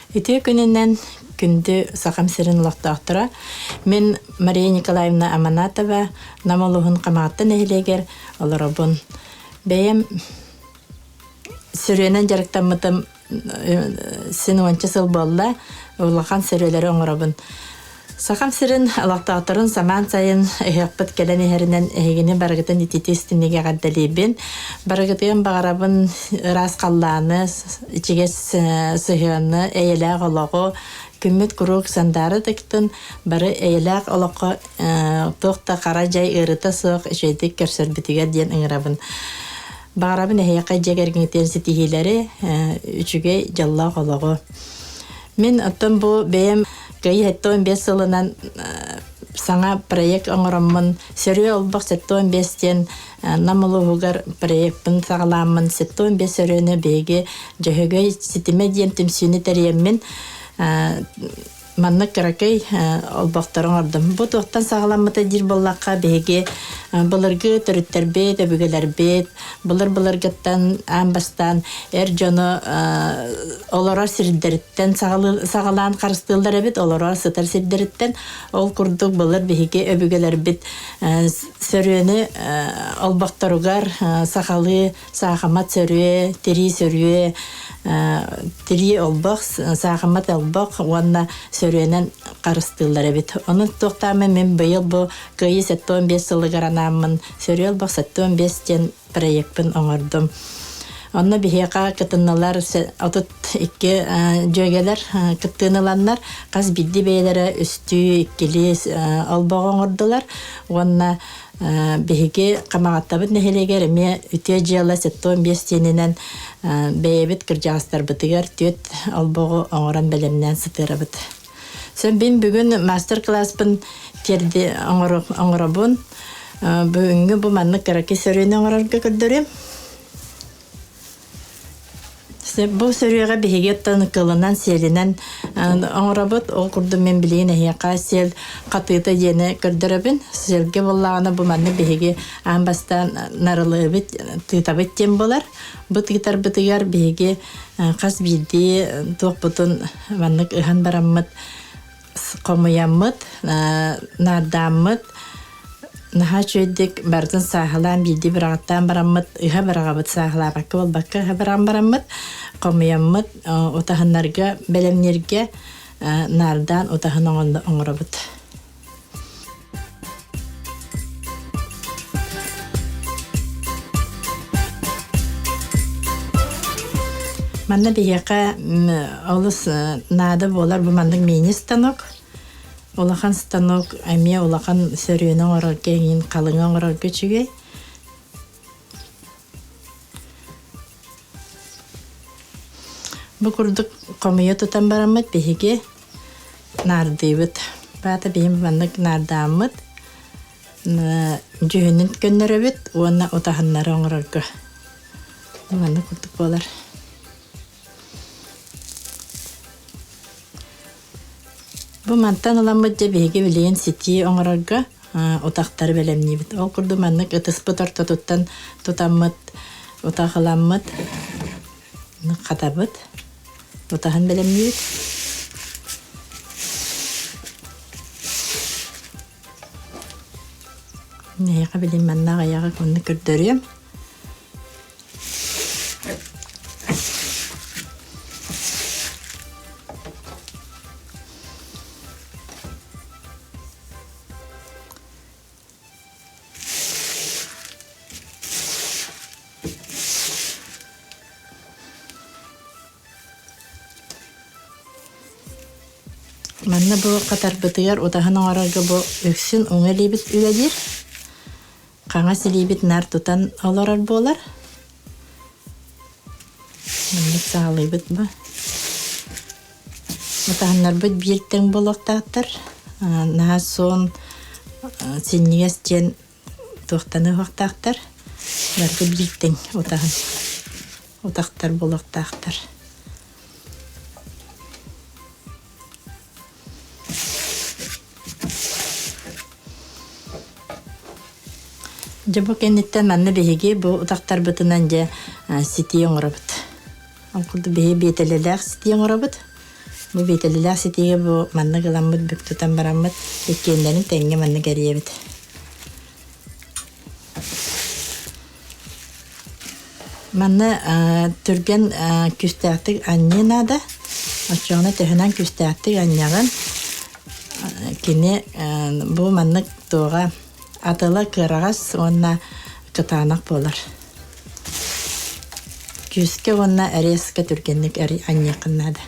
Ити күнінен күнді сақам сирин лақтақтыра. Мен Мария Николаевна Аманатова намалуғын қамағаттан әйлегер оларабын. Бәйім сүренен жарықтамытым сен 10 сыл болла улахан сүрелері оңырабын. Сақам сирин лақтақтырын саман сайын әйіқпіт кәлін әйірінен әйгені барғытын итетестінеге ғаддалейбін. Барғытын бағарабын рас қалланы, ичіге сұхияны, әйеләқ олығы, күммет күрік сандары дықтын, бары әйеләқ олығы тоқта қара жай ұрыта соқ үшейдік көрсір бітіге ден ұңырабын. Бағарабын әйеқай жегергіңеттен сетихилері үшіге жаллақ олығы. Мен оттан бұл бәйім Кайы 15 сылынан саңа проект оңырамын, сөрі олбақ 15-тен намылығығар проектпін сағаламын, 15 сөріні бейге жөйгөй сетіме ден түмсүйіні тәриеммен манны кіракай олбақтарын ордым. Бұл тоқтан сағаламыта дир боллаққа бейге бұлырғы түріттер бет, өбігілер бет, бұлыр-бұлырғыттан әмбастан әр жоны оларар сирдеріттен сағалан қарыстылдар әбет, оларар сытар сирдеріттен ол күрдік бұлыр бейге өбігілер бет сөріні олбақтаруғар сақалы сағамат сөрі, тери сөрі, тери олбақ, сағамат олбақ, оғанна сөрінен қарыстылдар әбет. Оның тоқтамын мен бұйыл бұл көйі 15 сылығар анамын сөрі олбақ 15-тен проектпін оңырдым. Онна бихеқа кытынналар, отут икки жөгелер кыттыныланнар, қаз бидді бейлері үсті иккілі олбақ оңырдылар. Онна бихеге қамағаттабыт нәхелегер, ме үте жылы 15-тенінен бейбіт кіржағыстар бұтығар төт олбағы оңыран бәлемнен сытырабыт. Сен мен бүгін мастер-класспын терді оңырабын. Бүгінгі бұл манны кіраке сөрені оңырарға көрдірем. Бұл сөріға бігеттен қылынан селінен оңырабыт. Ол күрді мен білейін әйеқа сел қатыйты ені көрдірібін. Селге болағына бұл манны бігі амбастан нарылы бит тұйтабыт тем болар. Бұт гитар бұтығар бігі қас білді тоқ бұтын маннық ұған бараммыт. Қомыяммыт, нардаммыт, наға чөйдік бардың сағылан білді бір ағыттан бараммыт, ұға бір ағабыт сағыла бақы бол бақы ұға бір бараммыт, қомыяммыт, отағынларға, бәлемнерге нардан отағын оңырабыт. Манна бейеқа олыс нады болар бұл мандың мейні станок. Олақан станок әме олақан сөріні оңырар кәйін қалыңы оңырар көчіге. Бұл күрдік қомыйы тұтан барамыд бейге нардыйбыт. Бата бейім мандық нардамыд. Жүхінін көннер өбіт, оңына отағынлары оңырар кө. Мандық күрдік болар. Бұл мантан оламыд же бейге білейін сети оңырарға отақтары бәлемнейбіт. Ол күрді маннық ұтыспыт орта тұтамыд, отағыламыд, қатабыд, отағын бәлемнейбіт. Нәйіға білейін маннақ аяғы көңді көрдірем. Манна бұл қатар бұтығар отағын оңарарға бұл өксін оңелейбіт үләдер. Қаңа селейбіт нар тұтан оларар болар. Манна сағалайбіт бұл. Отағынлар бұд бейттен болуқтақтар. Наға сон сенігес жен тоқтаны оқтақтар. Бәргі бейттен отағын. Отақтар болуқтақтар. Жабу кеннеттен манны беге бу утактар бытынан же сити оңрабыт. Алкурду беге бетелелер сити оңрабыт. Бу бетелилер ситиге бу манны гыламмыт бүк тутан бараммыт эккендерин теңге манны гәриебит. Манны түрген күстәктик аннинада очоғына төһөнән күстәктик аннягын кини бу манны туга атыла кырагас онна кытанак болар. Күске онна әреске түргенник аннякыннада.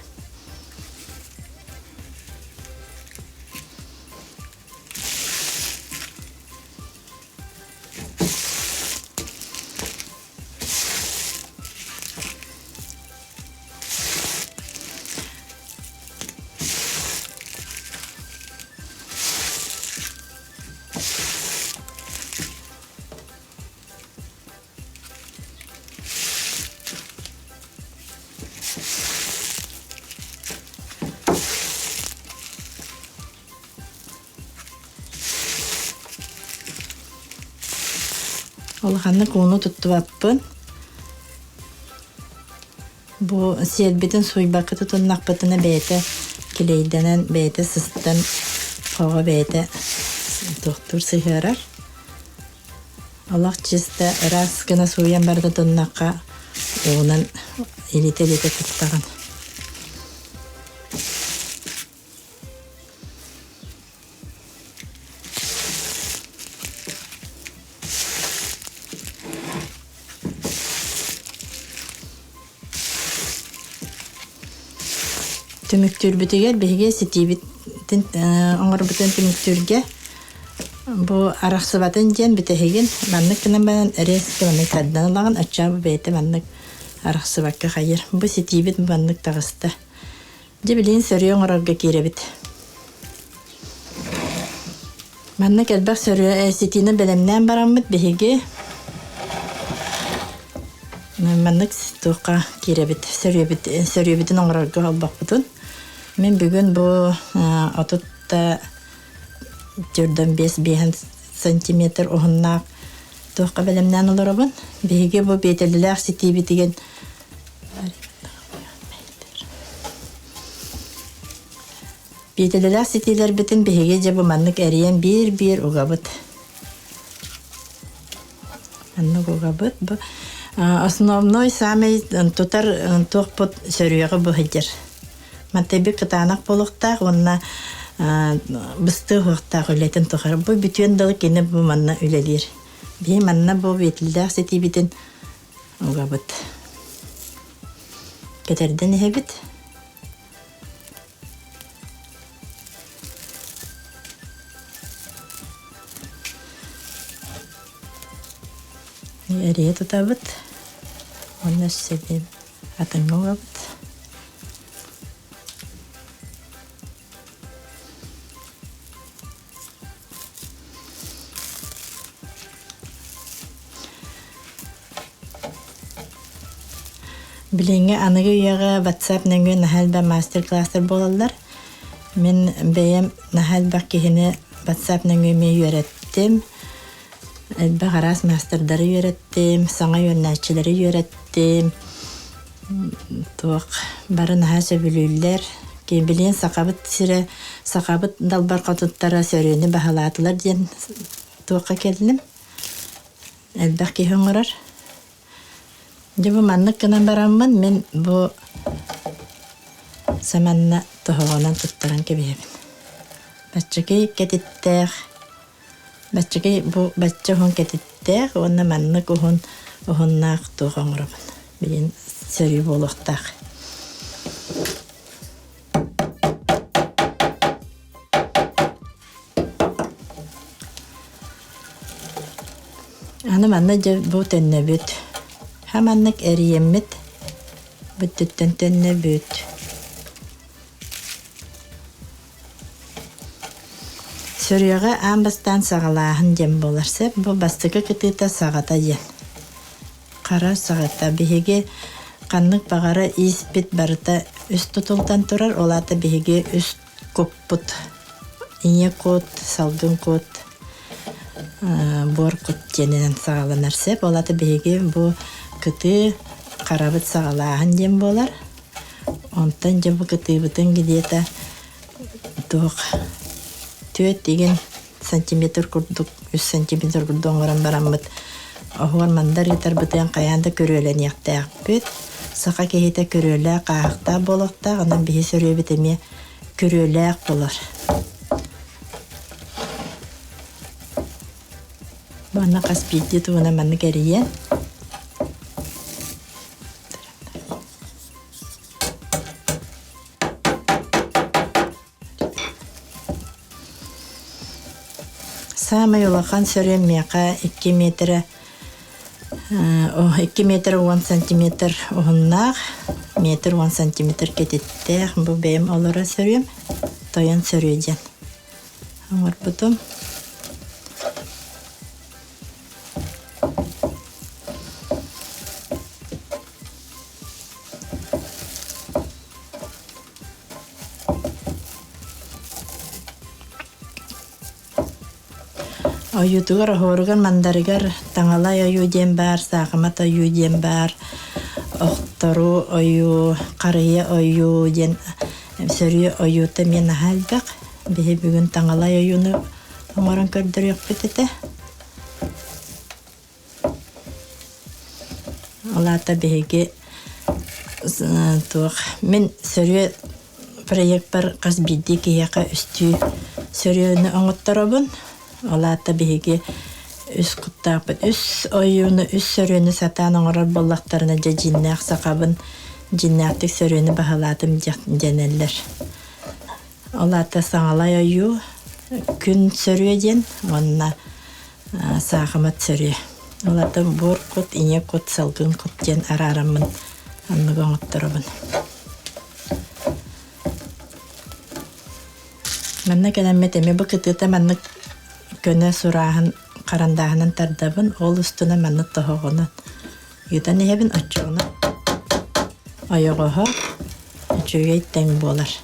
Олханны куну туттубаппын. Бу сиэлбитин суйбакы тутуннакпытына бейте килейденен бейте сыстан кого бейте доктор сыхарар. Аллах чисте раз гына суян барды туннакка онан илите-илите туттаган. Түмүктүр бүтүгер беге ситибиттин оңорбутун түмүктүрге бу араксыбатын жен бүтегин маннык кынан банан реске маннык кадданалаган ачабы бейте маннык араксыбакка хайыр. Бу ситибит маннык тагыста. Жебилин сөрү оңорга киребит. Маннык элбак сөрү ситини белемнен бараммыт беге маннык тука киребит. Сөрүбитин оңорга албакпытын. Мен бүгін бұл отутта жүрден 5 сантиметр оғыннақ тоққа бәлемнен оларабын. Беге бұл бетелілер ситиби деген бетелілер ситилер бітін беге же бұл маннык әриен бір ұғабыт. Маннык ұғабыт. Основной самый тутар тоқпыт сөрüеғі бұл хеджер. Мантебек кытанак болуктак, онна бысты хуктак үлетин тухар. Бу бүтүн далы кені бу манна үлелер. Би манна бу ветилдак сетибитин угабыт. Кетерден ехебит. Әрие тутабыт. Онна сөйдем атыңга угабыт. Билинге аныгы уяга WhatsApp нәңгө нахалба мастер-класстар болалар. Мен бәйем нахалба кихine WhatsApp нәңгө ме үйрәттем. Элбә гарас мастердары үйрәттем, саңа йөннәчеләре үйрәттем. Тук барын хәсә билүлләр. Ки билен сакабыт далбар катыттара сөрөне баһалатылар дигән тукка келдем. Элбә ки хөңгөрөр. Жабы маннык кынан бараммын, мен бу саманна тоғынан туттаран кебейбін. Бәтчіге кететтер. Бәтчіге бу бәтчі хон кететтер, онна маннык оғыннақ тоған ұрабын. Білен сөрі болуқтақ. Аны манна бу тәнне бүт. Хаманнык әриеммет бүттіттен төнне бүт. Сөріяға амбастан сағалағын жем боларсы, бұл бастығы кітіта сағата жен. Қара сағата бігеге қаннық бағары испет барыта үст тұтылдан тұрар, олаты бігеге үст көппұт, ине кот, салгын кот, бор кот женінен сағаланарсы, олаты бігеге бұл кыты қарабыт сағалағын дем болар. Онтан жабы кытыбытын где-то туох төт деген сантиметр курдук, 3 сантиметр курдук оңоран бараммыт. Охуар мандар итар бытын каянда көрөлен яктаак бүт. Сака кехите көрөлі қағықта болықта, ғанан бейі сөрі бітеме көрөлі болар. Бана қаспейді туына манны кәрейен. Самый улақан сөрем меқа 2 метрі 2 метр 10 сантиметр оғыннақ, метр 10 сантиметр кететтек. Бұл бәйім олара сөрем, тойын сөрейден. Оңыр бұтым. Oyutugar horugar mandarıgar tağalay oyu diyem bar, sağımat oyu diyem bar, oqtoru oyu, qarıya oyu diyen sörüye oyu temen halbaq. Bihi bugün tağalay oyunu oңорun kördür yok bitete. Olata bihigi tuğ. Min sörüye proyekt bar qas biddi ki yaqa üstü sörüyeni oңottarabın. Olata bihigi üs kuttaqbıt. Üs oyunu, üs sörüyeni satan oңoror bollaqtarına ja jinnaq saqabın. Jinnaqtik sörüyeni bahalatım janeller. Olata sağalay oyu gün sörüyeden, onna sağamat sörüye. Olata bor kut, iñe kut, salgın kut jen araramın. Anны goңottarabın. Manna kelemmetemi bu kıtıta manna köne surahın qarandahının tardabın, ol üstüne manna tohoğunun. Yudan ehebin açığını. Ayağıha açığa itten bolar.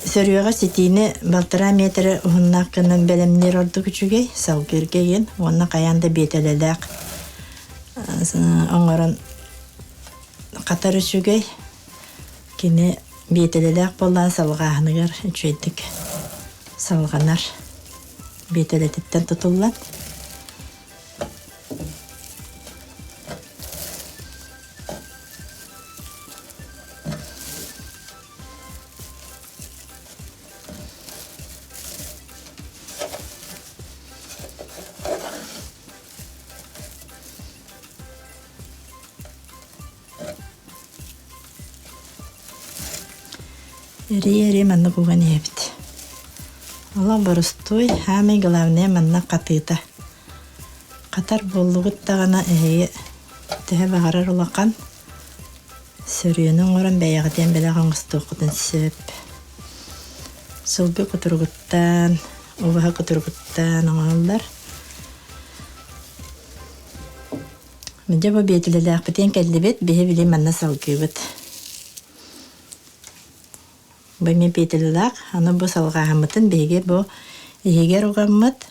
Sörüyeğe sitini baltıra metre uğunnak kının belemler ordu küçüge salgırgeyin. Onun kayanda betelelek. Oңorun qatar üçüge kini betelelek bollan salgağınıgar üçüydük. Salganar beteletitten tutullan. Ери манна куган ебит. Allah барыстоy хами главне манна катыта. Катар боллугут тагана теhe багарар улакан. Сөрүнүн оран бәягытен беле гаңыстыкытын сөп. Сылгы кутургуттан, убаха кутургуттан оңалдар. Менде бу бетилелек битен келдибет, беhe биле манна салгыбыт. Бәйме бетілілік, аны бұл салғағымытын бейге бұл егер ұғамыт,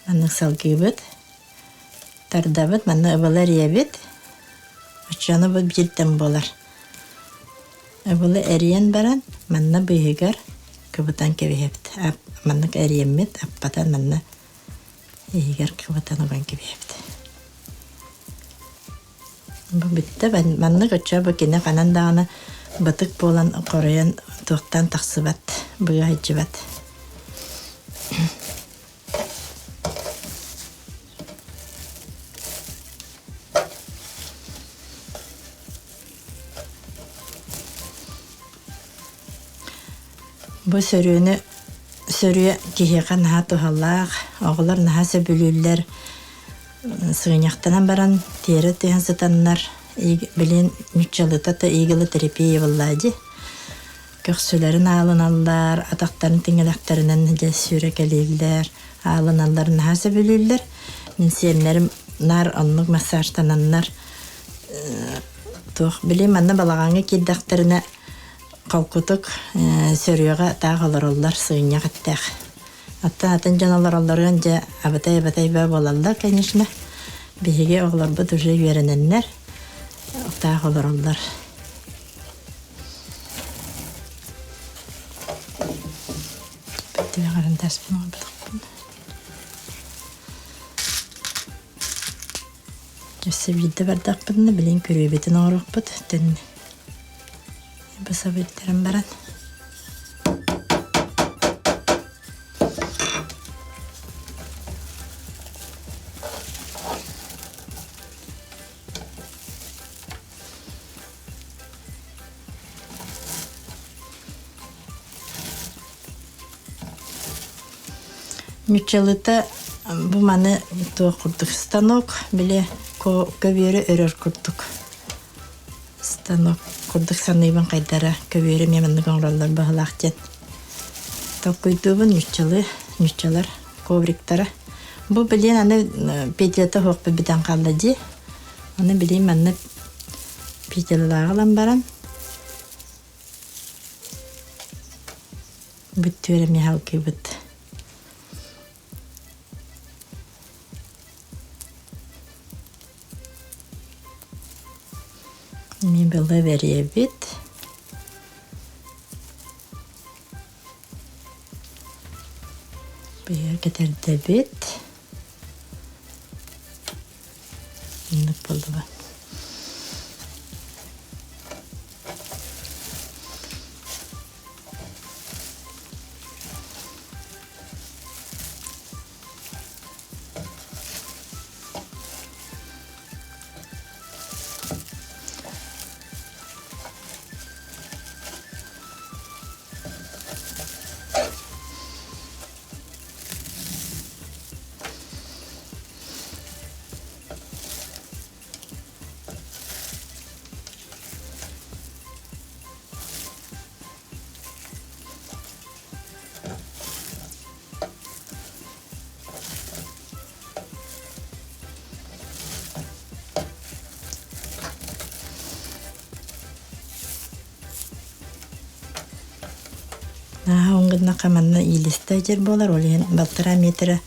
манны салгыбыт, тардабыт, манны ұбылар ебет, ұчаны бұл білден болар. Ұбылы әріен баран, манны бұл егер күбітан кебепт. Манны әріенмет, аппатан манны егер күбітан ұған кебепт. Бұл бітті, манны күтші бұл кені қанандағыны Batık bolan korayan toqtan taqsıbat, buya hiccibat. Bu sörüye kihiqa naha tuhallaq, oğular naha söbülüller, sığınyaqtanan baran teri tüyen sıtanlar, Bilin mütçalıta da ilgili terapiye vallahi. Köksülerin alınanlar, atakların tingelekterinden de sürekeliler, alınanların hası bölürler. Minsiyenlerim nar anlık masajtananlar тух билим анна балагаңа киддактерне калкутук сөрүгө тагылар сыйня гаттак. Атта атын жаналараларын же абатай ба болалар, конечно. Биге оглар бу уже үйрененнер. Тагылар. Битте гарантас мөн. Жесе видде бардакпын, билин көрөбетин орукпут. Тен баса биттерем баран. Нючалыта бу маны то курдук станок биле көбөрө өрөр курдук. Станок курдук саныйбын кайдара көбөрө мемнин гоңроллор баглактен. Токуйдубун нючалар ковриктара. Бу билен аны петета хокпу битен калды. Аны билем аны петеллагалам барам. Бүттөрө мехалки бит. Мен беле веребит. Бия кетерде бит. Не болду. Оңгына каманна илисте жер болар, олен балтыра метр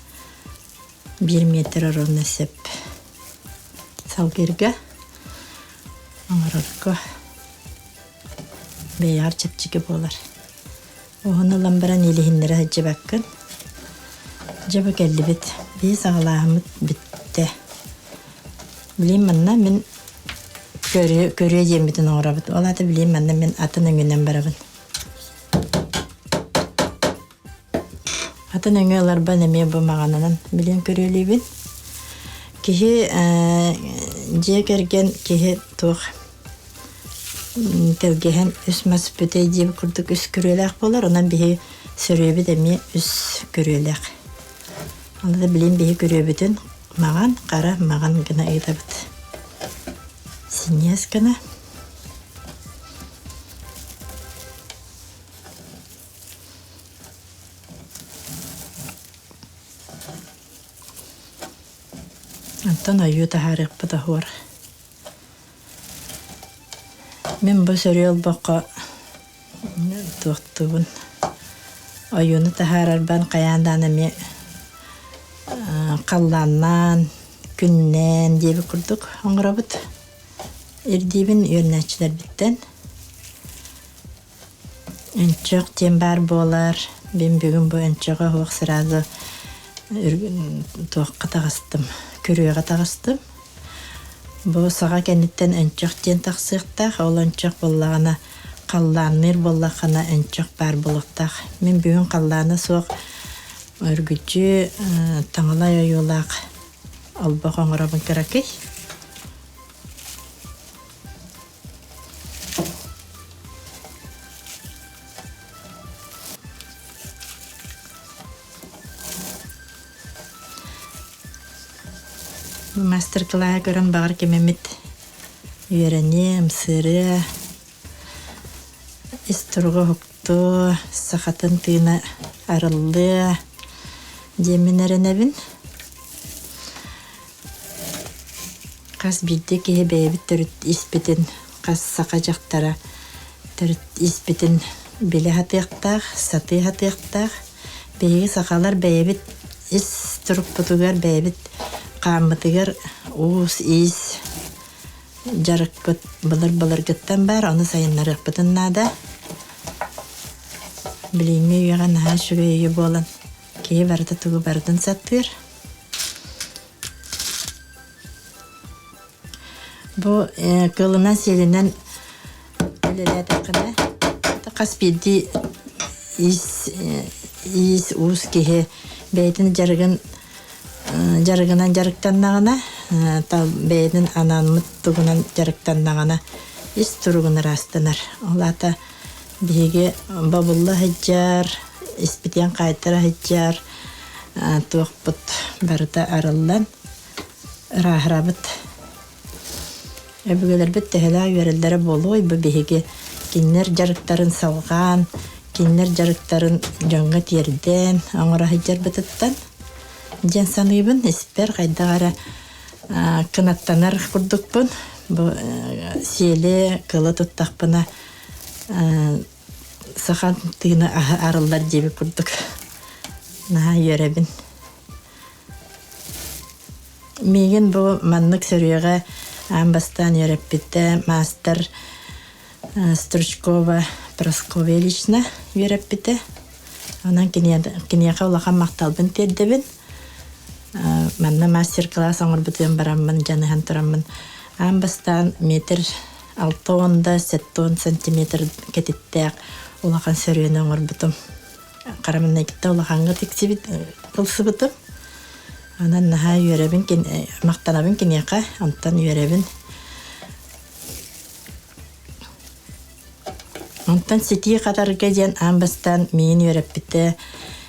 1 метр ровно сеп. Салгерге аңарырга бейар чепчиге болар. Оғыны ламбаран елихинлері жебәккін. Жебәк әлі бет. Бейс ағалағымыт бітті. Білейм манна мен көрі жембетін оңырабыт. Олады білейм манна мен атын өңінен барабын. Атын өңі оларба неме бұмағанынан білен көрелейбін. Кехи же керген кехи туқ келгehen üs mas pötey diye kurduk üs körelek bolar. Ondan bir sürübü de mi üs körelek. Onda da bileyim bir körübütün mağan kara mağan gına eğitabıt. Sinyas gına. Antan ayu taharik bada hor. Men bu sörüyol baka tuğtubun. Ayunu taharar ben kayandan emi kallandan, günnen diye kurduk. Ongrabıt. Erdibin yönetçiler bitten. Önçök tembar bolar. Ben bugün bu önçöke hoğuk sırazı tuğqa tağыстım. Körüye tağыстım. Bu sağa kenditten önçök ten taqsıqtaq. Ol önçök bollağına kallanır bollağına önçök bar boluqtaq. Men bugün kallanı soğuk örgücü taŋalay oyulaq albaq oňorabyn kerakey. Master class görən bağır kememit öğrenim sırı isturgu huktu saxatın tığına arıldı Jemineren kas bildi ki bebit törüt ispetin қассақа жақтара төрт испитин биле хатыяқтақ, саты хатыяқтақ. Бейгі сақалар бәйбіт ис тұрып бұтығар бәйбіт қамытығар уыз ис жарық бұт бұлыр гыттан бар, оны сайынларық бұтын нада. Білейме үйеған наға шүгі үйе болын. Кей барды тұғы бардын саттыр. Бұ қылынан селінен өлеледі қына. Қаспеді ис уыз кеге бәйдің жарығынан жарықтаннағына, бәйдің ананмыт тұғынан жарықтаннағына ис тұрғын растынар. Олата бейге бабылы хыджар, испитен қайтыра хыджар, туық бұт барыда арылдан рахрабыт. Өбігелер біт тәхілі үйерілдері болу, бұл бейге кинер жарықтарын салған, кинер жарықтарын жоңға терден, аңыра хыджар бітіттен. Ден саныйбын, испер қайдағара кынаттанар құрдықпын. Селе кылы тұттақпына сақан тыйны арылдар жебі құрдық. Наға үйеребін. Меген бұл маннық сөріға амбастан үйереппетті мастер Стручкова Просковелична үйереппетті. Онан кенеға олақан мақталбын тердебін. Манна мастер-класс оңыр бұтын барамын, жаныған тұрамын. Амбастан метр 6-7 сантиметр кететтәк олақан сөріені оңыр бұтым. Қарамын әкетті олақанға тексебет қылсы бұтым. Онан наға үйеребін, мақтанабын кенеға, онтан үйеребін. Онтан сети қатарға ден амбастан мейін үйереппеті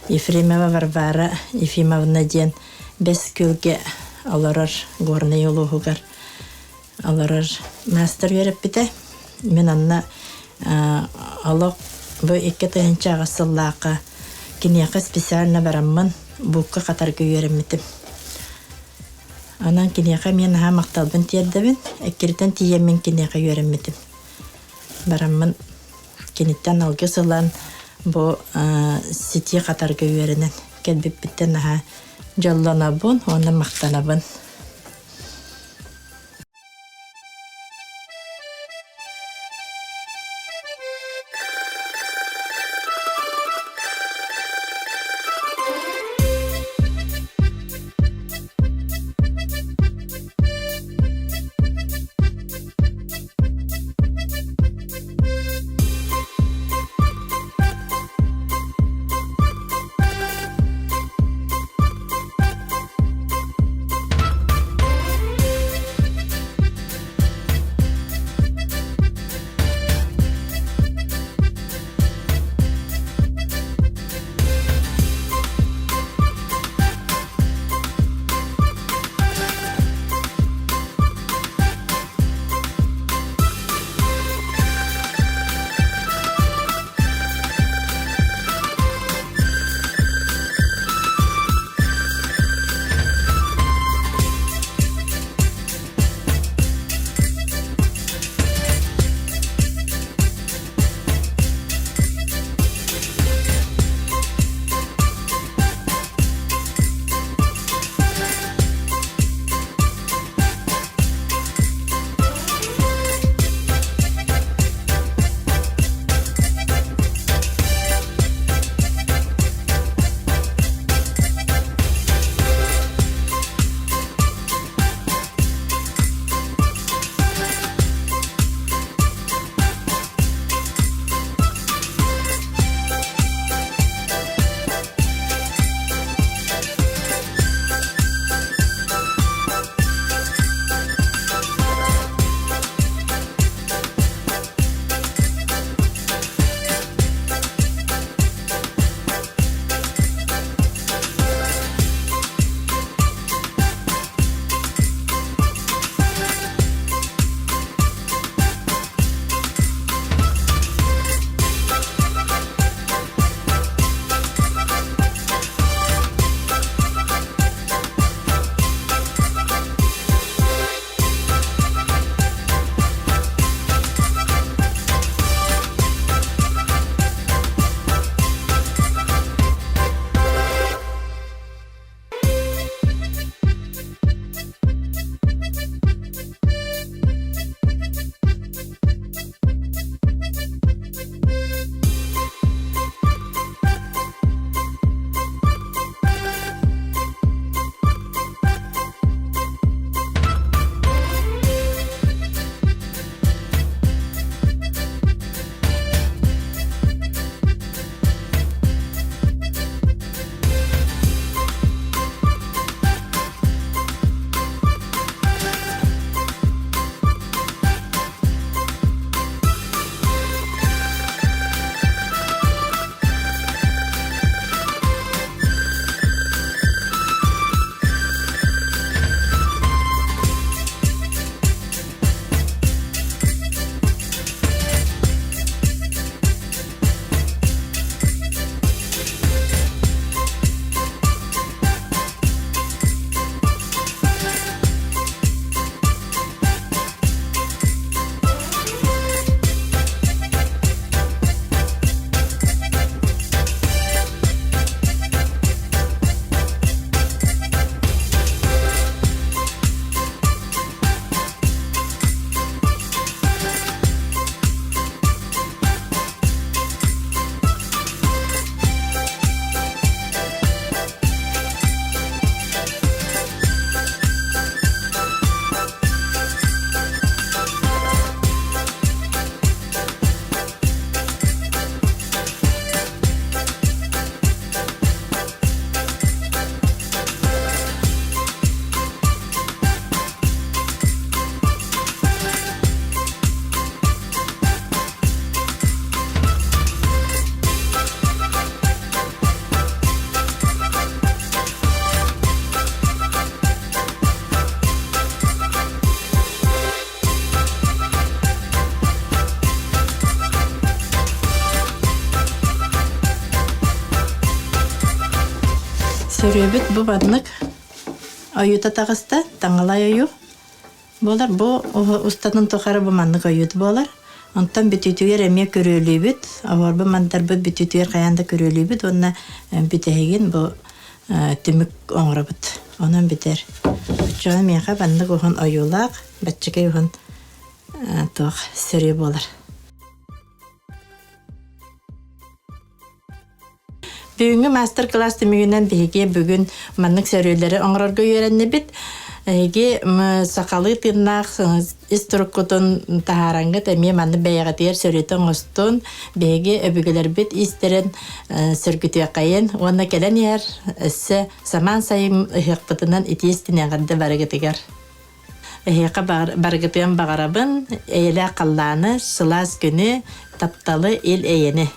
Ефремова Варвара Ефимовна ден бес көлге оларар горный олуғығар. Оларар мастер үйереппеті. Мен анна олық бұл екі түйінші ағасыллақы кенеға специалына барамын бұққа қатарға үйеремметім. Анан кенеға мен аға мақталбын тердебін, әккерден тиеммен кенеға үйеремметім. Барамын кенеттен алғы сылан бұл сети қатарға үйерінен. Кәлбіп біттен аға жолланабын, оны мақтанабын. Сөрөбүт бу баднык аюта тагыста таңалай аю. Болар бу устатын тохары бу маннык ают болар. Онтан бүтүтүгер эме көрөлүбүт. Авар бу мандар бу бүтүтүгер каянда көрөлүбүт. Онна бүтегин бу түмүк оңрабыт. Онан битер. Жана мега бандык охон аюлак, баччыгы охон тох сөрө болар. Бүгүнгү мастер-класс түмүгүнөн биге бүгүн маннык сөрөлөрү оңрорго үйрөнүбүт. Эге сакалы тырнак иструккутун тахараңга теме манны бәягатер сөрөтөн остун беге өбүгөлөр бит истерен сөргүтү кайын. Онна келен яр эссе саман сайым ыхыктынан итестинен гадда барыгытыгар. Эхека барыгытын багарабын эйле калланы сылас күнү тапталы эл эйени.